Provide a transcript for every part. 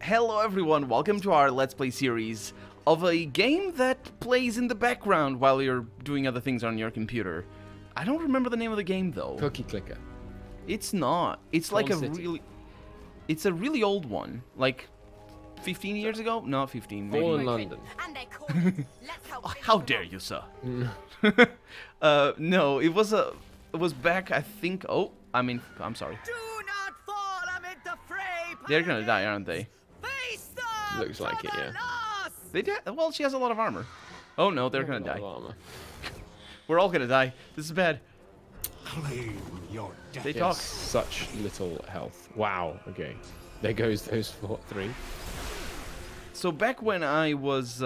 Hello everyone, welcome to our Let's Play series of a game that plays in the background while you're doing other things on your computer. I don't remember the name of the game though. Cookie Clicker. It's not. It's like a City. really... It's a really old one. Like 15 years ago? No, 15 maybe. All in London. How dare you, sir? No, it was back, I think... Oh, I'm sorry. Do not fall amid the fray. They're gonna die, aren't they? Face them Looks like to it, the yeah. loss. They did. Well, she has a lot of armor. Oh no, they're gonna die. Armor. We're all gonna die. This is bad. Claim your death. They Yes, talk. such little health. Wow. Okay. There goes those three. So back when I was,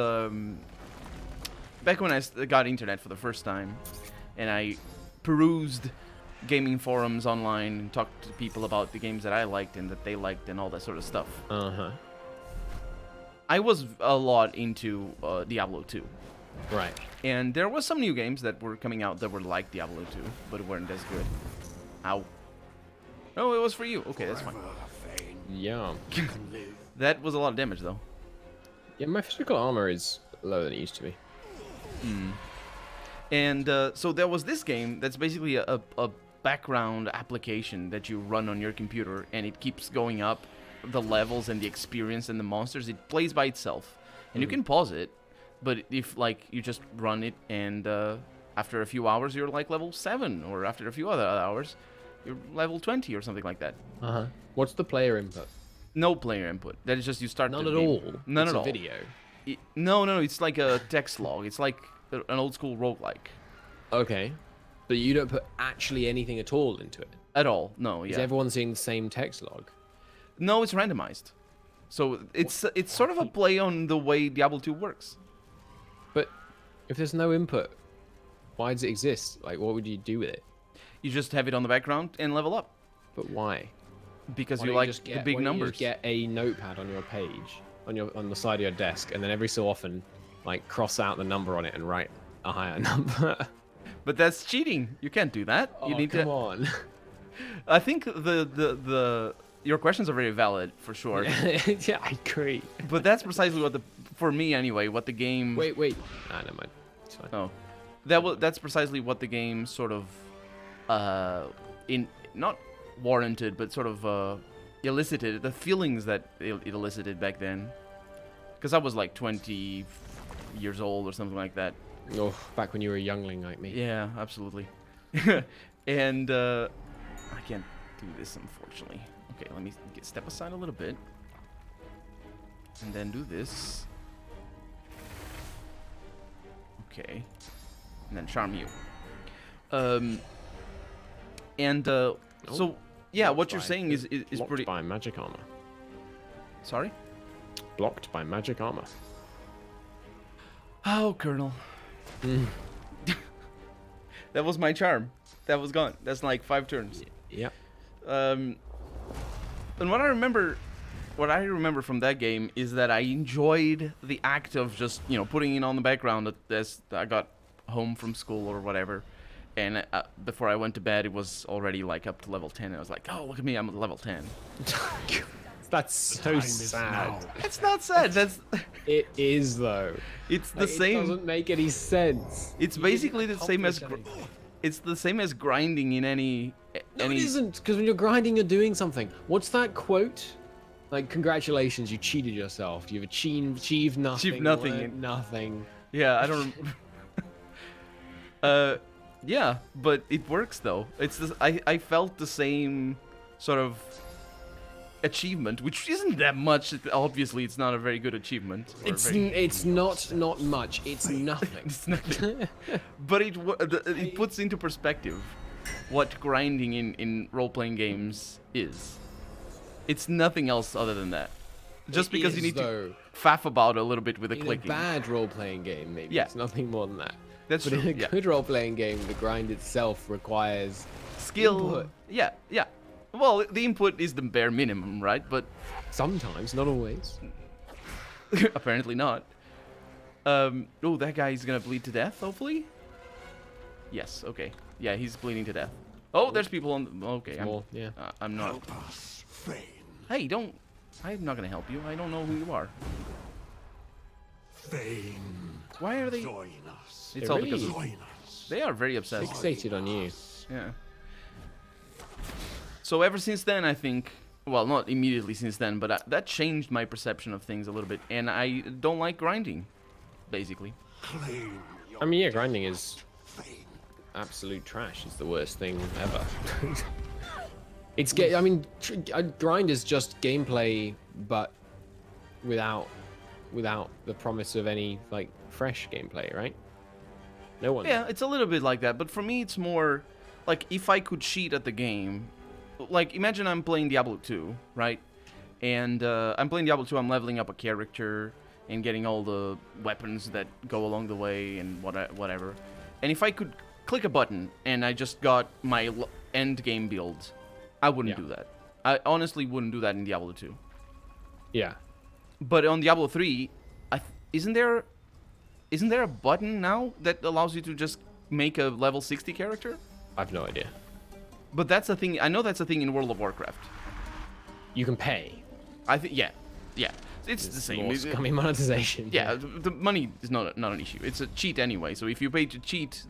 back when I got internet for the first time, and I perused gaming forums online and talked to people about the games that I liked and that they liked and all that sort of stuff. Uh-huh. I was a lot into Diablo 2. Right. And there was some new games that were coming out that were like Diablo 2, but weren't as good. Ow. No, it was for you. Okay, that's fine. Yeah. That was a lot of damage, though. Yeah, my physical armor is lower than it used to be. And so there was this game that's basically a background application that you run on your computer, and it keeps going up the levels and the experience and the monsters. It plays by itself, and you can pause it, but if like you just run it, and after a few hours you're like level 7, or after a few other hours you're level 20 or something like that. Uh-huh. What's the player input? No player input. That is just you start. None the at game. all. None It's at a all. video. No. It's like a text log. It's like an old school roguelike. Okay. But you don't put actually anything at all into it. At all. No. Is Yeah. everyone seeing the same text log? No, it's randomized. So it's sort of a play on the way Diablo 2 works. But if there's no input, why does it exist? Like, what would you do with it? You just have it on the background and level up But why? because Why you don't like just the get- big why don't you numbers. just get a notepad on your page, on the side of your desk, and then every so often, like, cross out the number on it and write a higher number. But that's cheating. You can't do that. You need come to. on. I think your questions are very valid for sure. Yeah, I agree. But that's precisely what for me anyway, what the game. Wait. Ah, never mind. It's fine. Oh, that's precisely what the game sort of, not warranted, but sort of elicited the feelings that it elicited back then. Because I was like 20 years old or something like that. Oh, back when you were a youngling like me. Yeah, absolutely. And I can't do this unfortunately. Okay, let me step aside a little bit, and then do this. Okay, and then charm you. So yeah, what you're saying is Blocked pretty. by magic armor. Sorry. Blocked by magic armor. Oh, Colonel. That was my charm. That was gone. That's like 5 turns. Yeah. And what I remember from that game is that I enjoyed the act of just, putting it on the background as I got home from school or whatever. And before I went to bed, it was already like up to level 10. And I was like, oh, look at me, I'm at level 10. That's so Time is sad. now. It's not sad. It is though. It's the Like, same. It doesn't make any sense. It's basically the same as. It's the same as grinding in any. No, it isn't, because when you're grinding, you're doing something. What's that quote? Like, congratulations, you cheated yourself. You've achieved nothing. Achieved nothing. Learned nothing. Yeah, I don't. Yeah, but it works though. I felt the same sort of achievement, which isn't that much. Obviously, it's not a very good achievement. or It's not much. It's nothing. It's nothing. But it puts into perspective what grinding in role-playing games is. It's nothing else other than that. Just because you need to faff about a little bit with the In clicking. a bad role-playing game, maybe. Yeah. It's nothing more than that. That's But true. in a Yeah. good role-playing game, the grind itself requires Skill. input. Yeah. Well, the input is the bare minimum, right? But Sometimes, not always. apparently not. Oh, that guy is gonna bleed to death, hopefully? Yes, okay. Yeah, he's bleeding to death. Oh, there's people on. Okay, More, yeah. I'm not. Help us, Fane. Hey, don't I'm not gonna help you. I don't know who you are. Fame. Why are they? Join us. It's They're all really- because of, Join us. they are very obsessed. Fixated on you. Yeah. So ever since then, I think, well, not immediately since then, but that changed my perception of things a little bit, and I don't like grinding, basically. Claim your I mean, yeah, grinding is fame. absolute trash. It's the worst thing ever. I mean, grind is just gameplay, but without the promise of any like fresh gameplay, right? No one. Yeah, it's a little bit like that, but for me, it's more like if I could cheat at the game. Like, imagine I'm playing Diablo 2, right? And I'm playing Diablo 2, I'm leveling up a character and getting all the weapons that go along the way and whatever. And if I could click a button and I just got my end game build, I wouldn't do that. I honestly wouldn't do that in Diablo 2. Yeah. But on Diablo 3, isn't there a button now that allows you to just make a level 60 character? I've no idea. But that's a thing. I know that's a thing in World of Warcraft. You can pay. I think, yeah. It's the same. More scummy monetization. Yeah, the money is not an issue. It's a cheat anyway. So if you pay to cheat,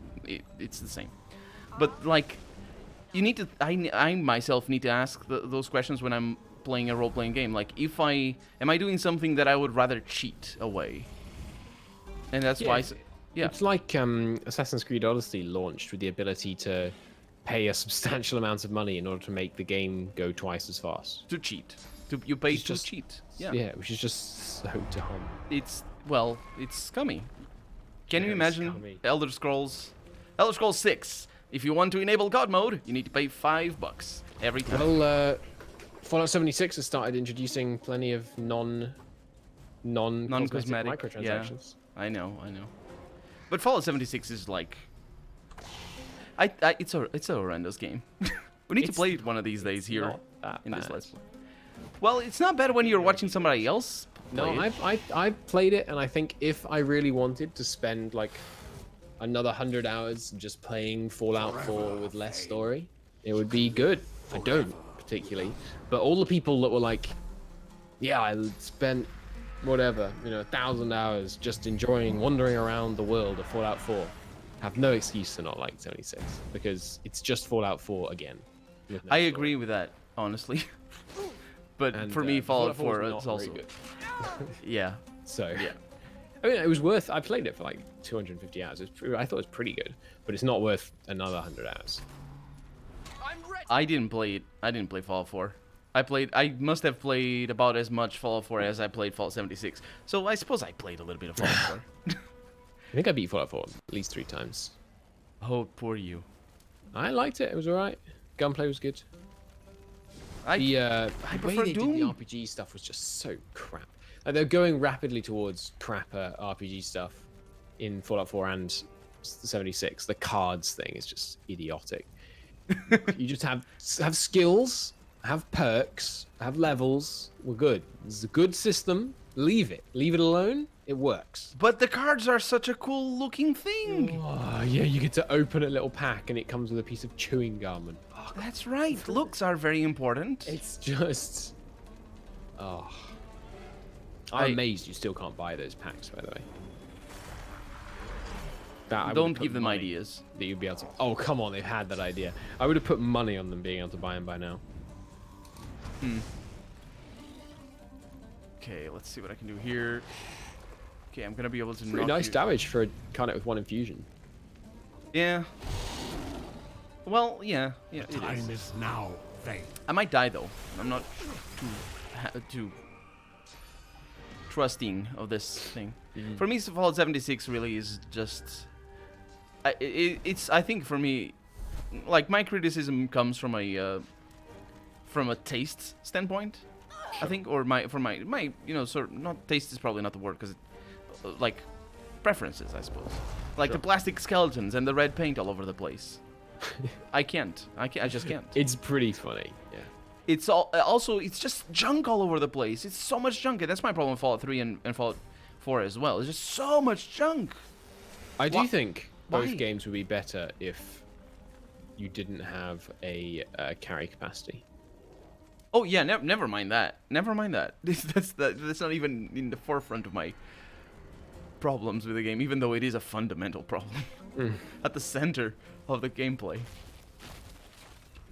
it's the same. But like, you need to. I myself need to ask those questions when I'm playing a role-playing game. Like, am I doing something that I would rather cheat away? And that's why. Yeah. It's like Assassin's Creed Odyssey launched with the ability to pay a substantial amount of money in order to make the game go twice as fast. To cheat. You pay It's to just- cheat. Yeah. Yeah, which is just so dumb. It's scummy. Can you Very imagine scummy. Elder Scrolls 6? If you want to enable God mode, you need to pay $5 every time. Well, Fallout 76 has started introducing plenty of non-cosmetic microtransactions. Yeah, I know. But Fallout 76 is like, it's a horrendous game. We need to play it one of these days here not that in this bad. Let's Play. Well, it's not bad when you're watching somebody else play No, it. I've played it, and I think if I really wanted to spend like another 100 hours just playing Fallout 4 with less story, it would be good. I don't particularly, but all the people that were like, yeah, I spent whatever, 1,000 hours just enjoying wandering around the world of Fallout 4, have no excuse to not like 76 because it's just Fallout 4 again. with no I story. agree with that, honestly. But And, for me, Fallout 4 is is not also very good. yeah. So Yeah. I mean, it was worth. I played it for like 250 hours. I thought it was pretty good, but it's not worth another 100 hours. I didn't play it. I didn't play Fallout 4. I must have played about as much Fallout 4 as I played Fallout 76. So I suppose I played a little bit of Fallout 4. I think I beat Fallout 4 at least 3 times. Oh, poor you. I liked it. It was alright. Gunplay was good. I The way prefer they Doom. did the RPG stuff was just so crap. Like, they're going rapidly towards crapper RPG stuff in Fallout 4 and 76. The cards thing is just idiotic. You just have skills, have perks, have levels. We're good. It's a good system. Leave it alone. It works. But the cards are such a cool looking thing. Oh, yeah, you get to open a little pack and it comes with a piece of chewing gum. And That's right. Looks are very important. it's just... Oh. I'm amazed you still can't buy those packs, by the way. That, I would've Don't put give them money ideas. that you'd be able to... Oh, come on, they've had that idea. I would have put money on them being able to buy them by now. Okay, let's see what I can do here. Okay, I'm gonna be able to Pretty knock nice you. damage for a Carnet with 1 infusion. Yeah. Well, yeah, it Time is. is now, Fame. I might die though. I'm not too trusting of this thing. For me, Fallout 76 really is just. It's. I think for me, like my criticism comes from a taste standpoint. I think, or from my sort of, not taste is probably not the word because, like, preferences, I suppose. Like the plastic skeletons and the red paint all over the place. I just can't. It's pretty funny, yeah. It's also it's just junk all over the place. It's so much junk. And that's my problem with Fallout 3 and Fallout 4 as well. It's just so much junk. I do Wha- think why? both games would be better if you didn't have a carry capacity. Oh yeah, never mind that. Never mind that. That's not even in the forefront of my problems with the game, even though it is a fundamental problem at the center of the gameplay.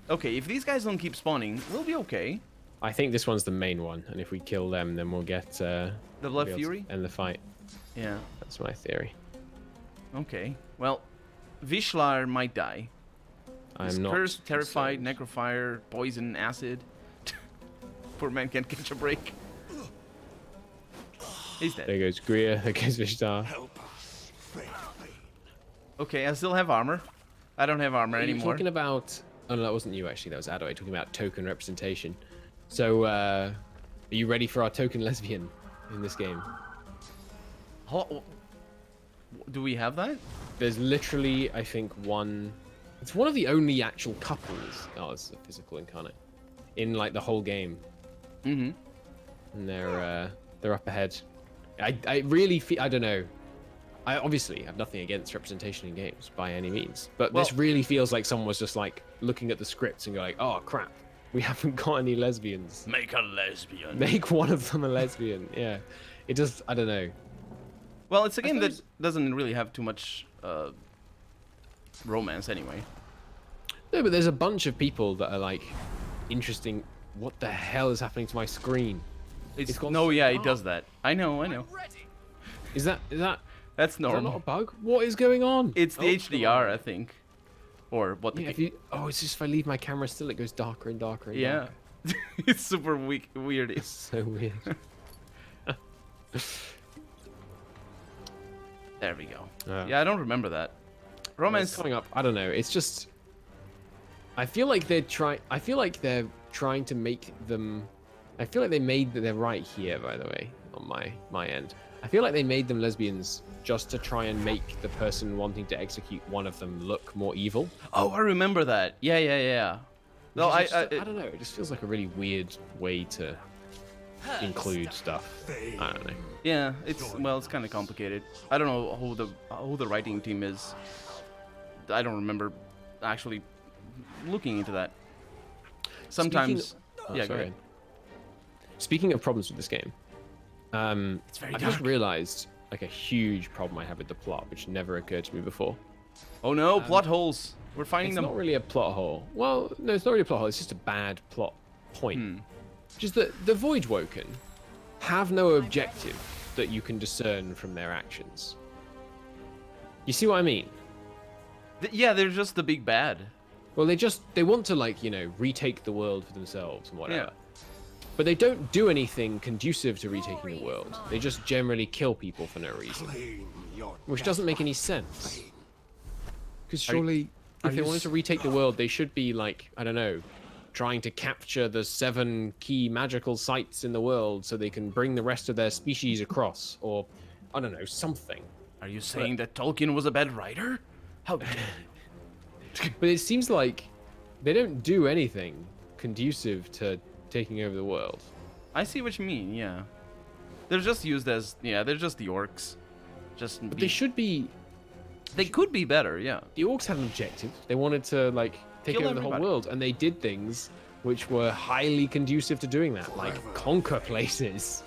Okay, if these guys don't keep spawning, we'll be okay. I think this one's the main one, and if we kill them, then we'll get The we'll Blood be able to Fury? end the fight. Yeah. That's my theory. Okay. Well, Vishlar might die. He's I'm not cursed, terrified, concerned. necrofire, poison, acid. Poor man can't catch a break. He's dead. There goes Greer. There goes Vishtar. Help us, Thane. Okay, I still have armor. I don't have armor Are you anymore. talking about? Oh no, that wasn't you actually. That was Adoi talking about token representation. So, are you ready for our token lesbian in this game? Do we have that? There's literally, I think, one. It's one of the only actual couples. Oh, it's a physical incarnate in like the whole game, Mm-hmm. and they're up ahead. I really feel. I don't know. I obviously have nothing against representation in games by any means, but this Well- really feels like someone was just like looking at the scripts and go like, "Oh crap, we haven't got any lesbians. Make a lesbian. Make one of them a lesbian." Yeah, it just I don't know. Well, it's a game that suppose- doesn't really have too much romance anyway. No, but there's a bunch of people that are like interesting. What the hell is happening to my screen? It's got no, yeah, it Ah. does that. I know. Is that That's is that not a normal. bug? What is going on? It's the Oh, HDR, I think, or what the. Yeah, it's just if I leave my camera still, it goes darker and darker. And Yeah, darker. it's super weird. It's so weird. There we go. Yeah. Yeah, I don't remember that. It's Romance. coming up. I don't know. It's just. I feel like they're trying to make them. I feel like they made that they're right here. By the way, on my end, I feel like they made them lesbians just to try and make the person wanting to execute one of them look more evil. Oh, I remember that. Yeah. No, Which is I just- I don't know. It just feels like a really weird way to include stuff. I don't know. yeah, it's kind of complicated. I don't know who the writing team is. I don't remember actually looking into that. Sometimes, yeah, go sorry. ahead. Speaking of problems with this game, It's very I've dark. just realized like a huge problem I have with the plot, which never occurred to me before. Oh no, plot holes. We're finding It's them. not really a plot hole. Well, no, it's not really a plot hole. It's just a bad plot point. Just that the Voidwoken have no objective that you can discern from their actions. You see what I mean? Yeah, they're just the big bad. Well, they want to like, retake the world for themselves and whatever. Yeah. But they don't do anything conducive to retaking the world. They just generally kill people for no reason, Claim your which doesn't make any sense. Because Are you- surely, are if they you wanted to retake the world, they should be like, I don't know, trying to capture the 7 key magical sites in the world so they can bring the rest of their species across, or I don't know, something. Are you saying that Tolkien was a bad writer? How dare you? But it seems like they don't do anything conducive to taking over the world. I see what you mean. Yeah, they're just used as they're just the orcs. But they should be. They could be better. Yeah. The orcs had an objective. They wanted to like take Kill over the whole everybody. world, and they did things which were highly conducive to doing that, like conquer places.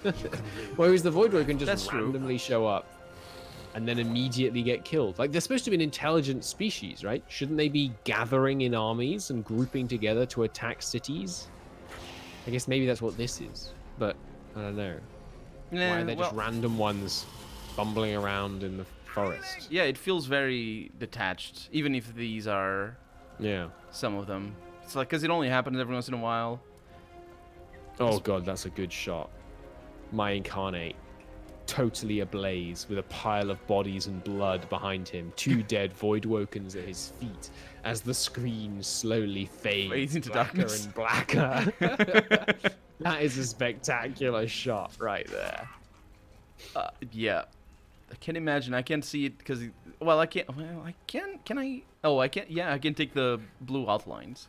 Whereas the Voidwoken just That's true. randomly show up and then immediately get killed. Like they're supposed to be an intelligent species, right? Shouldn't they be gathering in armies and grouping together to attack cities? I guess maybe that's what this is, but I don't know. Why are there just random ones bumbling around in the forest? Yeah, it feels very detached, even if these are Yeah. some of them. It's like because it only happens every once in a while. Oh god, that's a good shot. My incarnate, totally ablaze with a pile of bodies and blood behind him. 2 dead Voidwokens at his feet as the screen slowly fades into blacker darkness. and blacker. That is a spectacular shot right there. Yeah, I can't imagine. I can't see it because I can't. Well, I can. Can I? Oh, I can't. Yeah, I can take the blue outlines.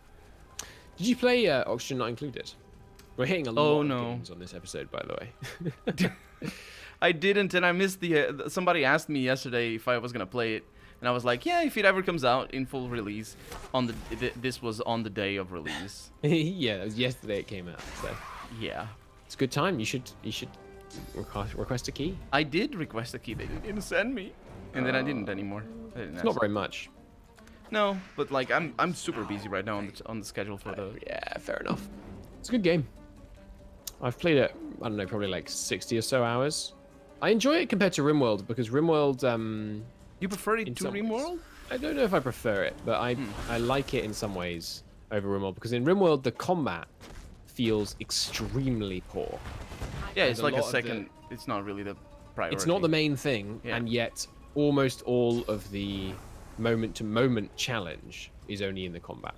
Did you play Oxygen Not Included? We're hitting a lot of no. games on this episode, by the way. I didn't, and I missed the. Somebody asked me yesterday if I was gonna play it And I was like, yeah, if it ever comes out in full release, on this was on the day of release. Yeah, it was yesterday it came out. So Yeah. it's a good time. You should request a key. I did request a key. They didn't send me, and then I didn't anymore. I didn't It's not ask. very much. No, but like I'm super busy right now on the schedule for the. Yeah, fair enough. It's a good game. I've played it, I don't know, probably like 60 or so hours. I enjoy it compared to RimWorld because RimWorld, You prefer it in to some ways. RimWorld? I don't know if I prefer it, but I like it in some ways over RimWorld because in RimWorld the combat feels extremely poor. Yeah, it's a like a lot of the- second. It's not really the priority. It's not the main thing, Yeah. and yet almost all of the moment-to-moment challenge is only in the combat.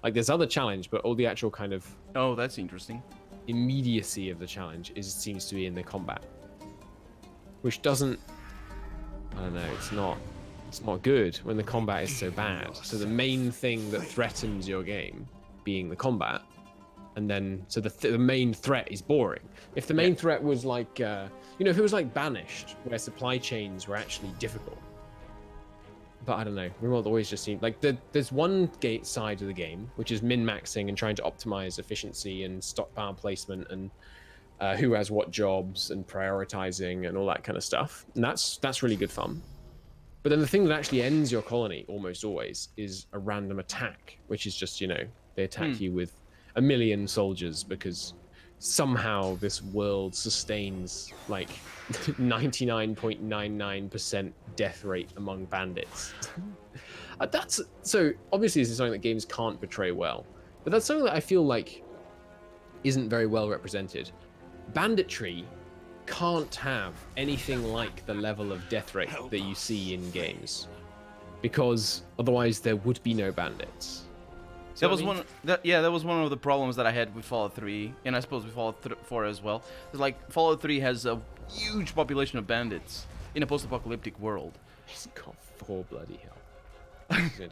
Like there's other challenge, but all the actual kind of Oh, that's interesting. immediacy of the challenge seems to be in the combat, which doesn't. I don't know. It's not good when the combat is so bad. So the main thing that threatens your game being the combat, and then so the main threat is boring. If the main threat was like if it was like Banished, where supply chains were actually difficult. But I don't know. RimWorld always just seemed like there's one side of the game which is min-maxing and trying to optimize efficiency and stockpile placement and who has what jobs and prioritizing and all that kind of stuff. And that's really good fun. But then the thing that actually ends your colony almost always is a random attack, which is just they attack you with 1 million soldiers because somehow this world sustains like 99.99% death rate among bandits. That's so obviously this is something that games can't portray well, but that's something that I feel like isn't very well represented. Banditry can't have anything like the level of death rate that you see in games, because otherwise there would be no bandits. That was that was one of the problems that I had with Fallout 3, and I suppose with Fallout 4 as well. It's like Fallout 3 has a huge population of bandits in a post-apocalyptic world. He's got 4 bloody hell.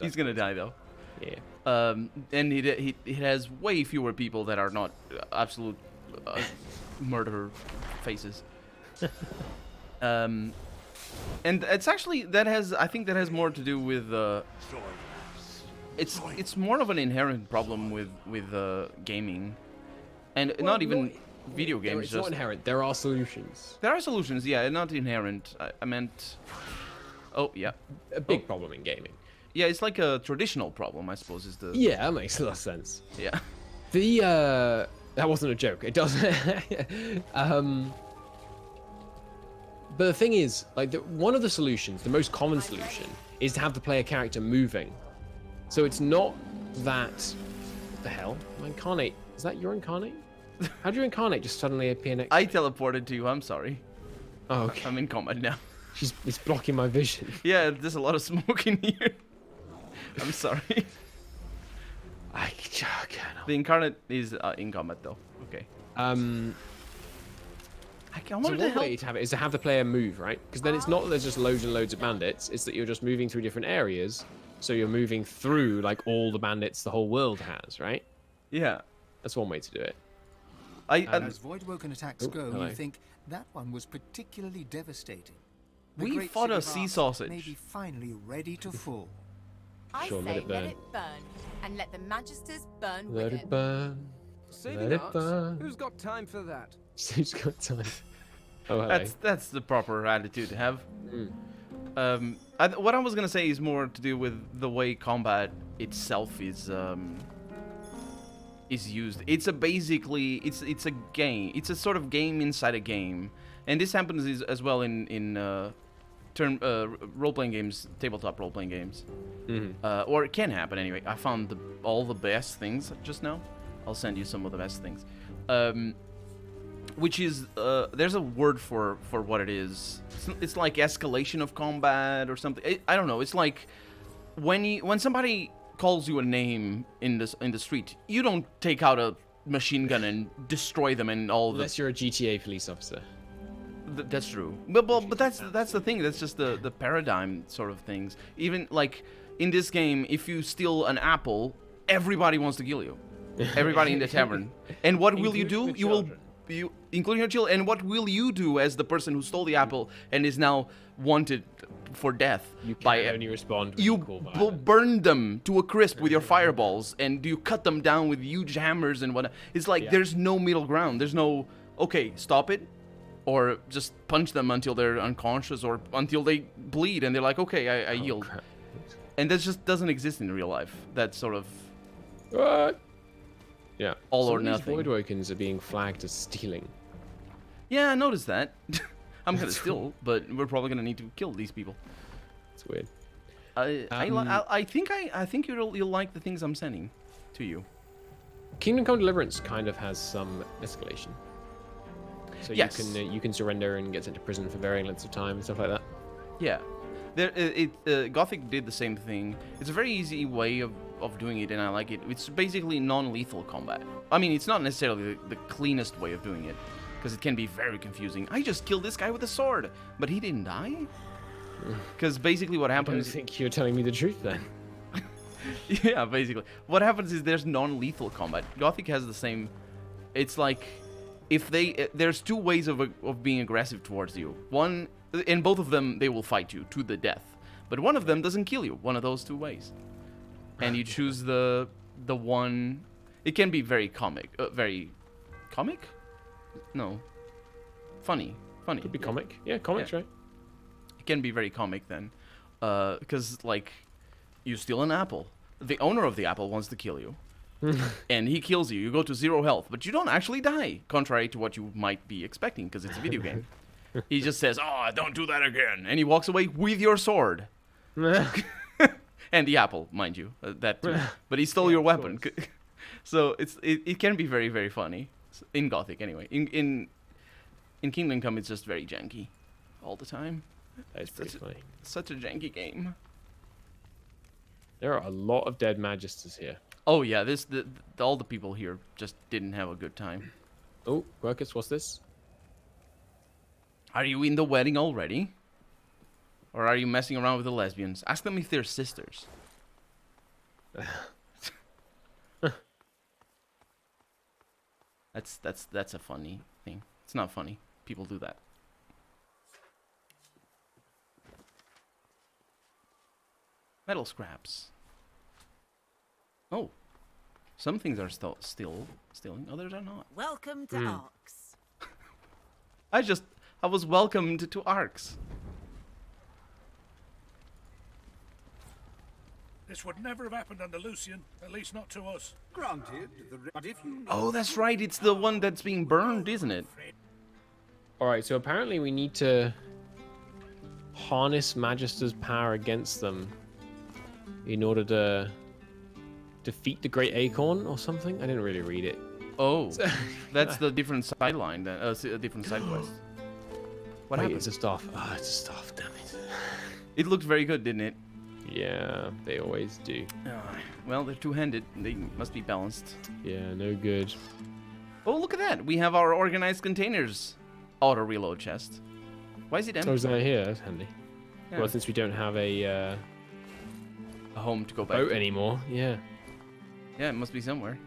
He's gonna die though. Yeah. And it has way fewer people that are not absolute murder faces. And it's actually I think that has more to do with it's more of an inherent problem with gaming, and not even video games. It's not inherent. There are solutions. There are solutions, yeah, not inherent. I meant, oh yeah, A big problem in gaming. yeah. It's like a traditional problem, I suppose. Is the Yeah, that makes a lot of sense. yeah. The that wasn't a joke. It doesn't. But the thing is, like, one of the solutions, the most common solution, is to have the player character moving. So it's not that. What the hell? I'm incarnate. Is that your incarnate? How do you incarnate just suddenly appear next? I teleported to you. I'm sorry. Oh, okay. I'm in combat now. It's blocking my vision. Yeah, there's a lot of smoke in here. I'm sorry. I cannot. The incarnate is in combat though. Okay. I So wanted to one help. way to have it is to have the player move, right? Because then it's not that there's just loads and loads of bandits. It's that you're just moving through different areas. So you're moving through like all the bandits the whole world has, right? Yeah. That's one way to do it. As Voidwoken attacks Oh, go, hello. you think that one was particularly devastating. The We great fought a city of sea Ark sausage. may be finally ready to fall. I Sure, say let it burn. and let the Magisters burn Let with it burn. Let it burn. Who's got time for that? Who's got time? Oh, hello. that's the proper attitude to have. What I was gonna say is more to do with the way combat itself is used. It's a game. It's a sort of game inside a game, and this happens as well in role-playing games, tabletop role-playing games, or it can happen anyway. I found all the best things just now. I'll send you some of the best things. Which is there's a word for what it is. It's like escalation of combat or something. I don't know. It's like when somebody calls you a name in the street, you don't take out a machine gun and destroy them and all the. Unless you're a GTA police officer. That's true. But that's the thing. That's just the paradigm sort of things. Even like in this game, if you steal an apple, everybody wants to kill you. Everybody in the tavern. And what will you do? Including the children. including your children. And what will you do as the person who stole the apple and is now wanted for death? You can only respond with You equal violence. burn them to a crisp with your fireballs, and you cut them down with huge hammers and whatnot. It's like Yeah. there's no middle ground. There's no, okay, stop it, or just punch them until they're unconscious or until they bleed, and they're like, okay, I yield. Crap. And that just doesn't exist in real life. That sort of What? Yeah. All Some or of these nothing. Voidwokens are being flagged as stealing. yeah, I noticed that. I'm gonna steal, but we're probably gonna need to kill these people. It's weird. I think you'll like the things I'm sending to you. Kingdom Come Deliverance kind of has some escalation. So Yes. you can surrender and get sent to prison for varying lengths of time and stuff like that. Yeah, Gothic did the same thing. It's a very easy way of doing it, and I like it. It's basically non-lethal combat. I mean, it's not necessarily the cleanest way of doing it, because it can be very confusing. I just killed this guy with a sword, but he didn't die. Because basically what I don't happens... think you're telling me the truth then. yeah, basically. What happens is there's non-lethal combat. Gothic has the same... It's like... if they... there's two ways of being aggressive towards you. One... in both of them, they will fight you to the death. But one of them doesn't kill you. One of those two ways. And you choose the one... It can be very comic. Very... Comic? No. Funny. Funny. Could be comic. Yeah, comics, Yeah. right? It can be very comic then. Because, like, you steal an apple. The owner of the apple wants to kill you. And he kills you. You go to 0 health. But you don't actually die. Contrary to what you might be expecting, because it's a video game. He just says, oh, don't do that again. And he walks away with your sword. And the apple, mind you. That too. But he stole your weapon. So it can be very, very funny. In Gothic, anyway. In Kingdom Come, it's just very janky. All the time. That's pretty funny. Such a janky game. There are a lot of dead magisters here. Oh yeah, all the people here just didn't have a good time. Oh, Workus, what's this? Are you in the wedding already? Or are you messing around with the lesbians? Ask them if they're sisters. That's a funny thing. It's not funny. People do that. Metal scraps. Oh. Some things are still stealing, others are not. Welcome to Orcs. I was welcomed to Orcs. This would never have happened under Lucian, at least not to us. Granted, but if you Oh, that's right. It's the one that's being burned, isn't it? Alright, so apparently we need to harness Magister's power against them in order to defeat the Great Acorn or something. I didn't really read it. Oh, that's the different sideline, then. A different side quest. What Wait, happened? it's a staff. Ah, it's a staff, damn it. It looked very good, didn't it? Yeah, they always do. Well, they're two-handed. They must be balanced. Yeah, no good. Oh, look at that. We have our organized containers auto-reload chest. Why is it empty? Oh, is that here? That's handy. Yeah. Well, since we don't have a A home to go back boat to. anymore, yeah. Yeah, it must be somewhere.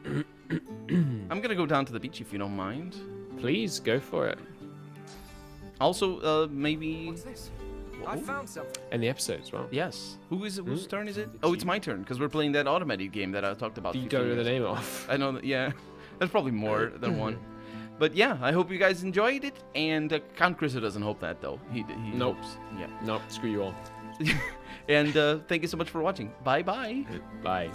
I'm gonna go down to the beach if you don't mind. Please, go for it. Also, maybe... What's this? I found something. And the episode as well. Yes. Whose turn is it? Oh, it's my turn, because we're playing that automated game that I talked about. You 15 don't know the minutes name ago. of. I know that, yeah. There's probably more than one. But yeah, I hope you guys enjoyed it, and CountCristo doesn't hope that, though. He Nope. hopes. Yeah. Nope, screw you all. And thank you so much for watching. Bye-bye. Bye.